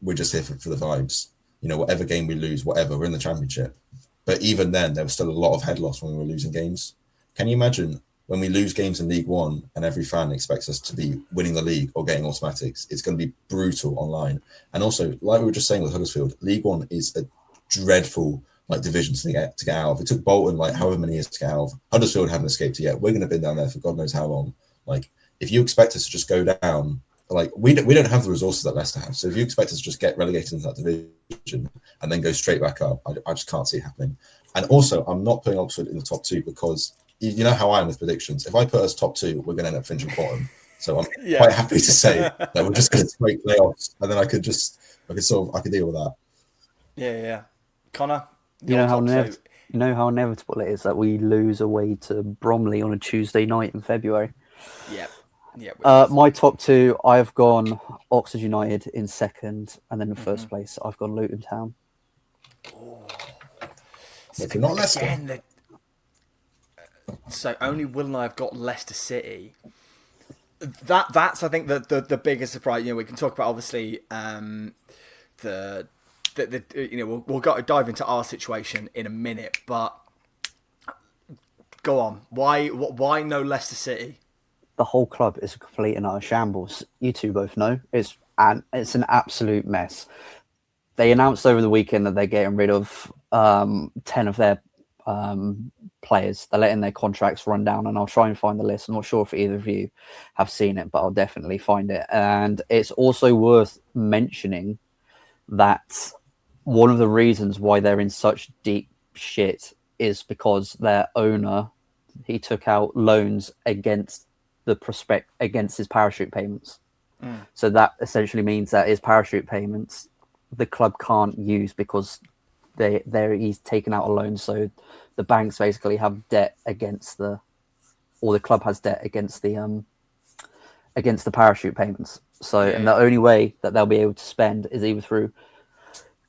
we're just here for the vibes, whatever game we lose, whatever, we're in the Championship. But even then, there was still a lot of head loss when we were losing games. Can you imagine when we lose games in League One and every fan expects us to be winning the league or getting automatics? It's going to be brutal online. And also, like we were just saying with Huddersfield, League One is a dreadful division to get out of. It took Bolton however many years to get out of. Huddersfield haven't escaped it yet. We're going to be down there for God knows how long. If you expect us to just go down, we don't have the resources that Leicester have. So if you expect us to just get relegated into that division and then go straight back up, I just can't see it happening. And also, I'm not putting Oxford in the top two because you know how I am with predictions. If I put us top two, we're going to end up finishing bottom. So I'm quite happy to say that we're just going to break playoffs, and then I could deal with that. Yeah. Connor, you know how inevitable it is that we lose away to Bromley on a Tuesday night in February. Yeah. My top two, I've gone Oxford United in second, and then in first place, I've gone Luton Town. Oh. So not Leicester. So only Will and I have got Leicester City. That's I think the biggest surprise. We can talk about obviously we'll dive into our situation in a minute, but go on. Why no Leicester City? The whole club is a complete and utter shambles. You two both know it's an absolute mess. They announced over the weekend that they're getting rid of 10 of their players. They're letting their contracts run down, and I'll try and find the list. I'm not sure if either of you have seen it, but I'll definitely find it. And it's also worth mentioning that one of the reasons why they're in such deep shit is because their owner, he took out loans against his parachute payments. So that essentially means that his parachute payments the club can't use because he's taken out a loan. So the banks basically have debt against the club has debt against the parachute payments. So and the only way that they'll be able to spend is either through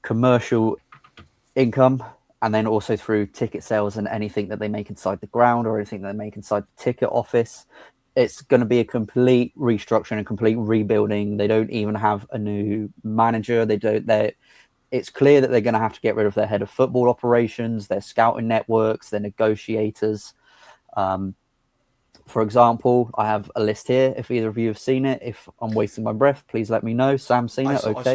commercial income, and then also through ticket sales and anything that they make inside the ground or anything that they make inside the ticket office. it's going to be a complete restructuring, a complete rebuilding. They don't even have a new manager. It's clear that they're going to have to get rid of their head of football operations, their scouting networks, their negotiators. For example, I have a list here. If either of you have seen it, if I'm wasting my breath, please let me know. Sam's seen it. Okay.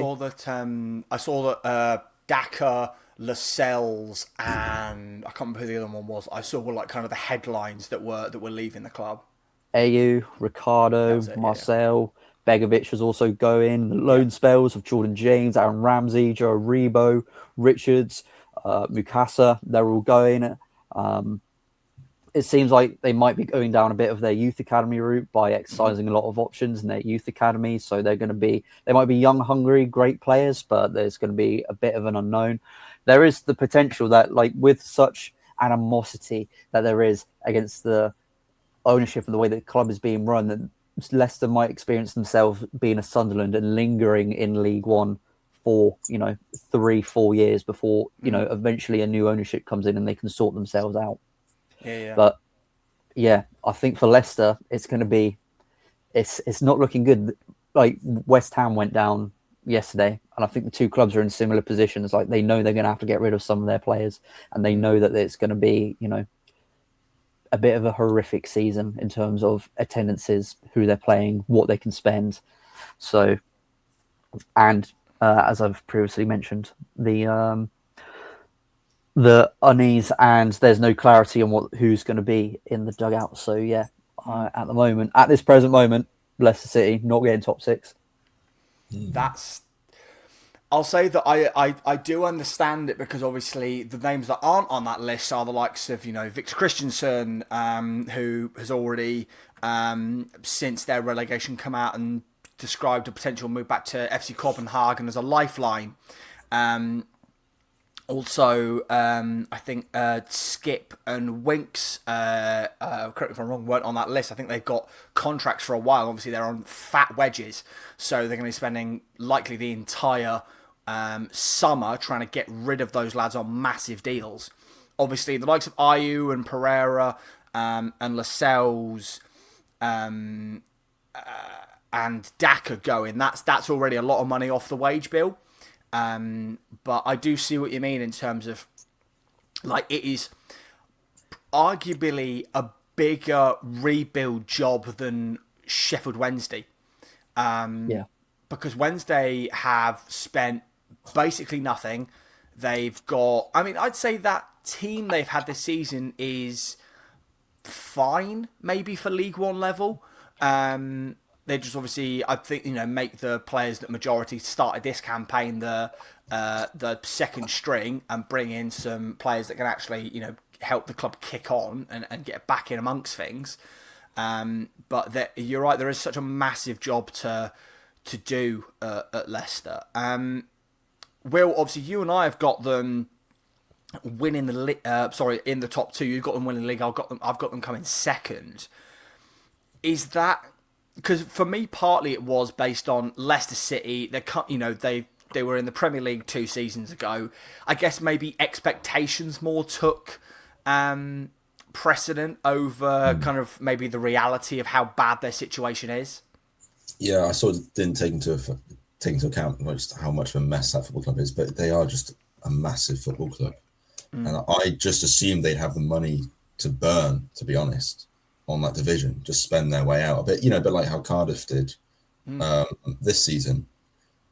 I saw that Daka, Lascelles, and I can't remember who the other one was. I saw like kind of the headlines that were leaving the club. Ayew, Ricardo, Marcel, Begovic was also going. The loan spells of Jordan James, Aaron Ramsey, Joe Rebo, Richards, Mukasa, they're all going. It seems like they might be going down a bit of their youth academy route by exercising a lot of options in their youth academy. So they might be young, hungry, great players, but there's going to be a bit of an unknown. There is the potential that, like, with such animosity that there is against the ownership and the way that the club is being run, that Leicester might experience themselves being a Sunderland and lingering in League One for 3-4 years before eventually a new ownership comes in and they can sort themselves out. But yeah, I think for Leicester it's going to be it's not looking good. Like, West Ham went down yesterday, and I think the two clubs are in similar positions. Like, they know they're going to have to get rid of some of their players, and they know that it's going to be a bit of a horrific season in terms of attendances, who they're playing, what they can spend. So, and as I've previously mentioned, the unease, and there's no clarity on who's going to be in the dugout. So yeah, at this present moment, Leicester City not getting top 6. I'll say that I do understand it, because obviously the names that aren't on that list are the likes of Victor Christensen, who has already since their relegation come out and described a potential move back to FC Copenhagen as a lifeline. Also, I think Skip and Winks, correct me if I'm wrong, weren't on that list. I think they've got contracts for a while. Obviously, they're on fat wedges, so they're going to be spending likely the entire summer trying to get rid of those lads on massive deals. Obviously, the likes of Ayew and Pereira and Lascelles and Daka going. That's already a lot of money off the wage bill. But I do see what you mean in terms of, like, it is arguably a bigger rebuild job than Sheffield Wednesday. Because Wednesday have spent basically nothing. They've got, I'd say that team they've had this season is fine, maybe for League One level. They just obviously, I think, make the players that majority started this campaign the second string, and bring in some players that can actually, help the club kick on and get back in amongst things. But you're right, there is such a massive job to do at Leicester. Will, obviously, you and I have got them winning in the top 2. You've got them winning the league. I've got them coming second. Is that? Because for me, partly it was based on Leicester City. They were in the Premier League 2 seasons ago. I guess maybe expectations more took precedent over kind of maybe the reality of how bad their situation is. Yeah, I sort of didn't take into account how much of a mess that football club is, but they are just a massive football club, and I just assumed they'd have the money to burn, to be honest, on that division, just spend their way out a bit, but like how Cardiff did this season.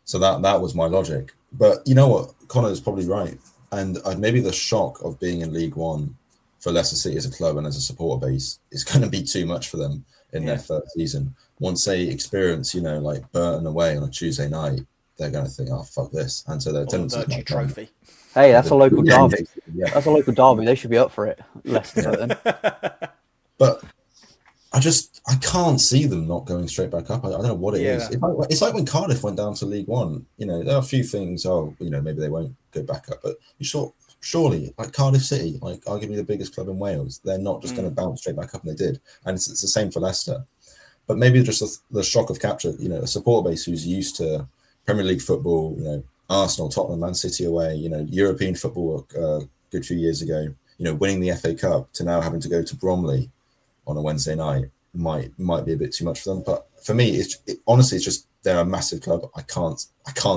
So that was my logic. But you know what, Connor is probably right, and maybe the shock of being in League One for Leicester City as a club and as a supporter base is going to be too much for them in their third season. Once they experience, like Burton away on a Tuesday night, they're going to think, "Oh, fuck this," and so their tendency might trophy. Hey, that's a local derby. Yeah. That's a local derby. They should be up for it. Leicester. But I can't see them not going straight back up. I don't know what it is. It's like when Cardiff went down to League One. There are a few things. Maybe they won't go back up. But surely, like Cardiff City, like arguably the biggest club in Wales, they're not just going to bounce straight back up, and they did. And it's the same for Leicester. But maybe just the shock of capture. A supporter base who's used to Premier League football. Arsenal, Tottenham, Man City away. European football a good few years ago. Winning the FA Cup, to now having to go to Bromley on a Wednesday night. might be a bit too much for them. But for me, honestly, it's just they're a massive club. I can't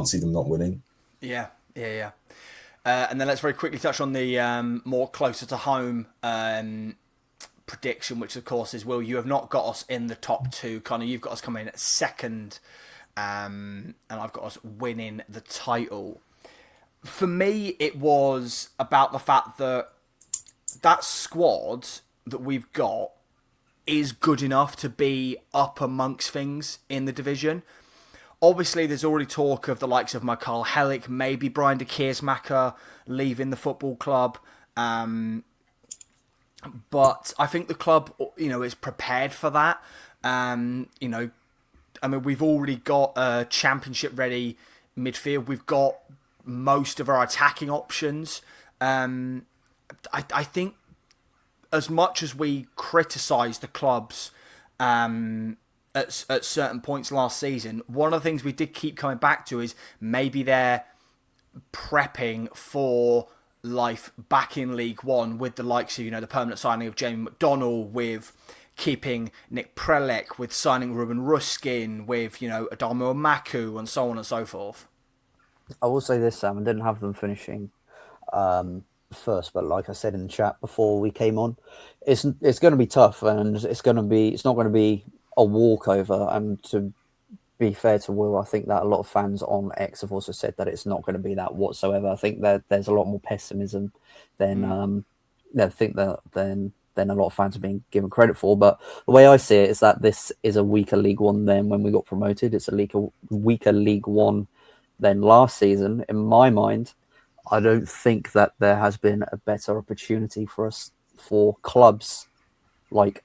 see them not winning. Yeah. And then let's very quickly touch on the more closer to home prediction, which of course is, Will, you have not got us in the top two. Connor, you've got us coming in at second, and I've got us winning the title. For me, it was about the fact that squad that we've got is good enough to be up amongst things in the division. Obviously, there's already talk of the likes of Michael Hellick, maybe Brian de Keersmacher leaving the football club. But I think the club, is prepared for that. We've already got a championship-ready midfield. We've got most of our attacking options. I think as much as we criticise the clubs at certain points last season, one of the things we did keep coming back to is maybe they're prepping for life back in League One with the likes of, the permanent signing of Jamie McDonnell, with keeping Nick Prelec, with signing Ruben Ruskin, with, Adamo Maku, and so on and so forth. I will say this, Sam, I didn't have them finishing first, but like I said in the chat before we came on, it's going to be tough, and it's not going to be a walkover. And to be fair to Will, I think that a lot of fans on X have also said that it's not going to be that whatsoever. I think that there's a lot more pessimism than than a lot of fans are being given credit for. But the way I see it is that this is a weaker League One than when we got promoted. It's a weaker League One than last season. In my mind, I don't think that there has been a better opportunity for clubs like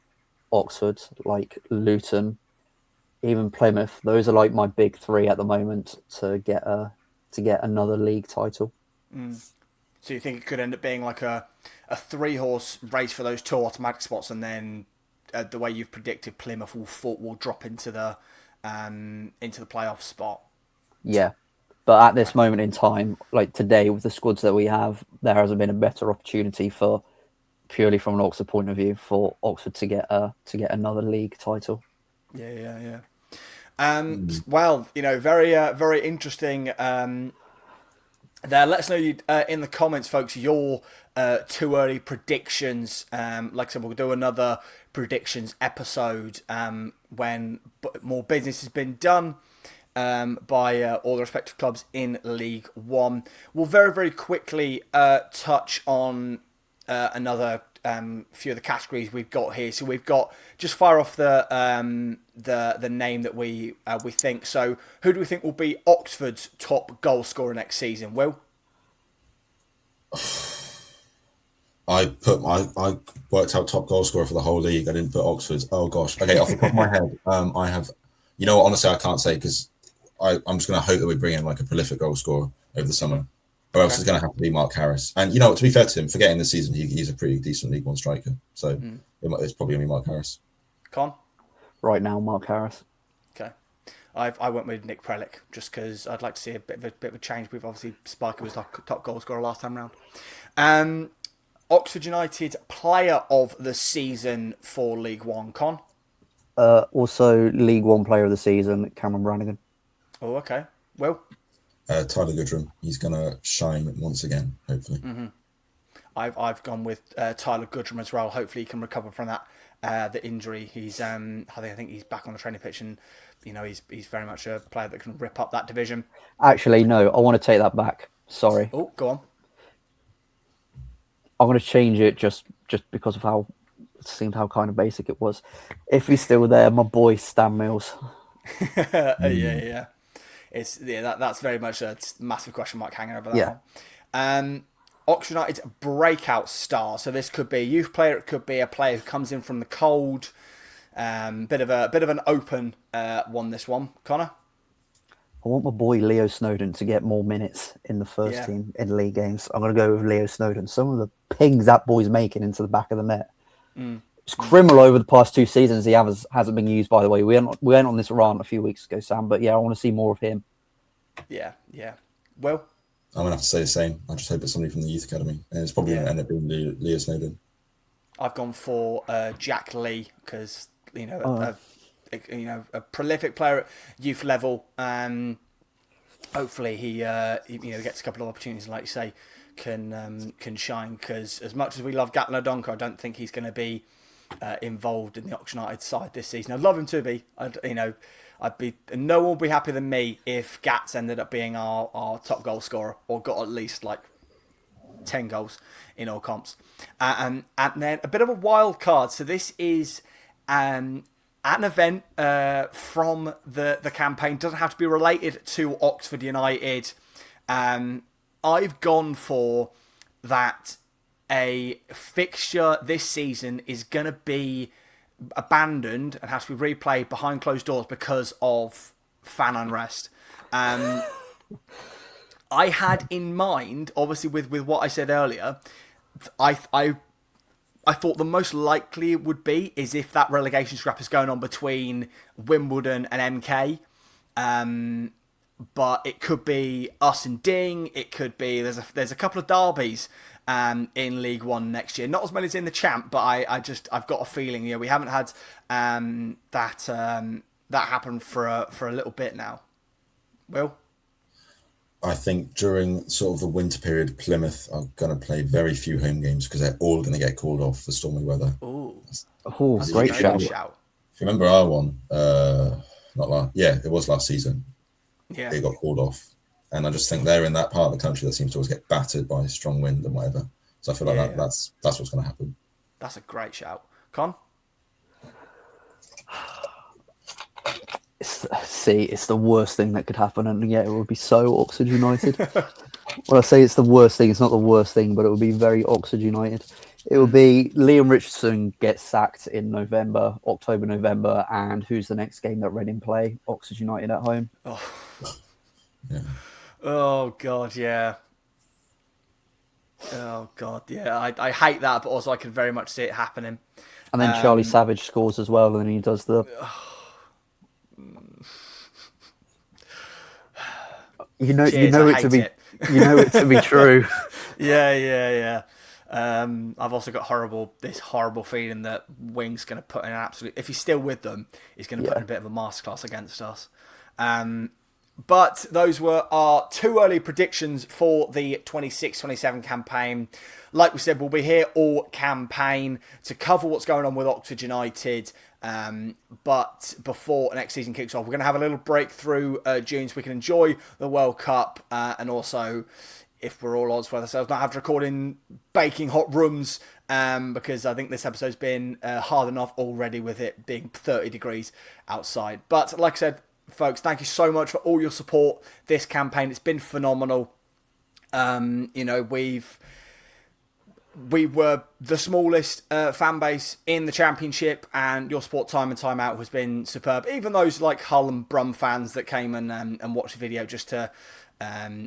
Oxford, like Luton, even Plymouth. Those are like my big three at the moment to get another league title. So you think it could end up being like a 3-horse race for those 2 automatic spots, and then the way you've predicted, Plymouth will drop into the playoff spot? Yeah. But at this moment in time, like today, with the squads that we have, there hasn't been a better opportunity for, purely from an Oxford point of view, for Oxford to get another league title. Yeah. Well, very very interesting. There, let us know in the comments, folks, your too early predictions. Like I said, we'll do another predictions episode when more business has been done. By all the respective clubs in League One. We'll very, very quickly touch on another few of the categories we've got here. So we've got, just fire off the name that we think. So who do we think will be Oxford's top goal scorer next season? Will? I worked out top goal scorer for the whole league. I didn't put Oxford's. Oh gosh. Okay, off the top of my head, I have. Honestly, I can't say, because I'm just going to hope that we bring in like a prolific goal scorer over the summer, or else it's going to have to be Mark Harris. And to be fair to him, forgetting this season, he's a pretty decent League One striker. So it's probably going to be Mark Harris. Con? Right now, Mark Harris. Okay. I went with Nick Prelec just because I'd like to see a bit of a change. We've obviously, Spiker was top goal scorer last time round. Oxford United player of the season for League One, Con? Also League One player of the season, Cameron Brannigan. Oh, okay. Will? Tyler Goodrum. He's going to shine once again, hopefully. I've gone with Tyler Goodrum as well. Hopefully he can recover from that the injury. He's I think he's back on the training pitch, and he's very much a player that can rip up that division. Actually, no, I want to take that back. Sorry. Oh, go on. I'm going to change it just because of how it seemed, how kind of basic it was. If he's still there, my boy Stan Mills. Yeah. That's very much a massive question mark hanging over that one. Oxford United's breakout star. So this could be a youth player. It could be a player who comes in from the cold. Bit of an open one. This one, Connor. I want my boy Leo Snowden to get more minutes in the first team in league games. I'm going to go with Leo Snowden. Some of the pings that boy's making into the back of the net. It's criminal over the past 2 seasons. He hasn't been used, by the way. We went on this rant a few weeks ago, Sam. But yeah, I want to see more of him. Yeah. Will? I'm going to have to say the same. I just hope it's somebody from the youth academy. And it's probably going to end up being Leo Snowden. I've gone for Jack Lee, because a prolific player at youth level. Hopefully he gets a couple of opportunities, and like you say, can shine. Because as much as we love Gatland O'Donkor, I don't think he's going to be involved in the Oxford United side this season. I'd love him to be. No one would be happier than me if Gats ended up being our top goal scorer, or got at least like 10 goals in all comps. And then a bit of a wild card. So this is an event from the campaign. Doesn't have to be related to Oxford United. I've gone for that a fixture this season is going to be abandoned and has to be replayed behind closed doors because of fan unrest. I had in mind, obviously with what I said earlier, I thought the most likely it would be is if that relegation scrap is going on between Wimbledon and MK. But it could be us and Ding. It could be there's a couple of derbies in League One next year. Not as many as in the Champ, but I've got a feeling we haven't had that happen for a little bit now. Will? I think during sort of the winter period, Plymouth are going to play very few home games because they're all going to get called off for stormy weather. Ooh, Great shout. If you remember our one, it was last season. Yeah, it got called off, and I just think they're in that part of the country that seems to always get battered by strong wind and whatever. So I feel like that's what's going to happen. That's a great shout, Con. It's the worst thing that could happen, and yet it would be so Oxford United. When I say it's the worst thing, it's not the worst thing, but it would be very Oxford United. It would be Liam Richardson gets sacked in October, November, and who's the next game that Reading play? Oxford United at home. Yeah. Oh God, yeah. Oh God, yeah. I hate that, but also I can very much see it happening. And then Charlie Savage scores as well, and then he does the. You know it to be true. Yeah. I've also got this horrible feeling that Wing's going to put in an absolute. If he's still with them, he's going to put in a bit of a masterclass against us. But those were our two early predictions for the 26-27 campaign. Like we said, we'll be here all campaign to cover what's going on with Oxford United. But before next season kicks off, we're going to have a little break through June so we can enjoy the World Cup and also, if we're all honest with ourselves, not have to record in baking hot rooms because I think this episode's been hard enough already with it being 30 degrees outside. But like I said, folks, thank you so much for all your support this campaign. It's been phenomenal. We were the smallest fan base in the Championship, and your support time and time out has been superb. Even those like Hull and Brum fans that came and watched the video just to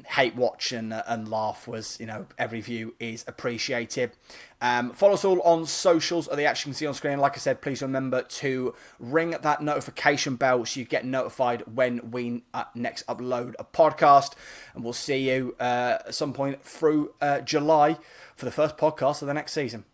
hate watch and laugh was, every view is appreciated. Follow us all on socials that you actually can see on screen. Like I said, please remember to ring that notification bell so you get notified when we next upload a podcast. And we'll see you at some point through July for the first podcast of the next season.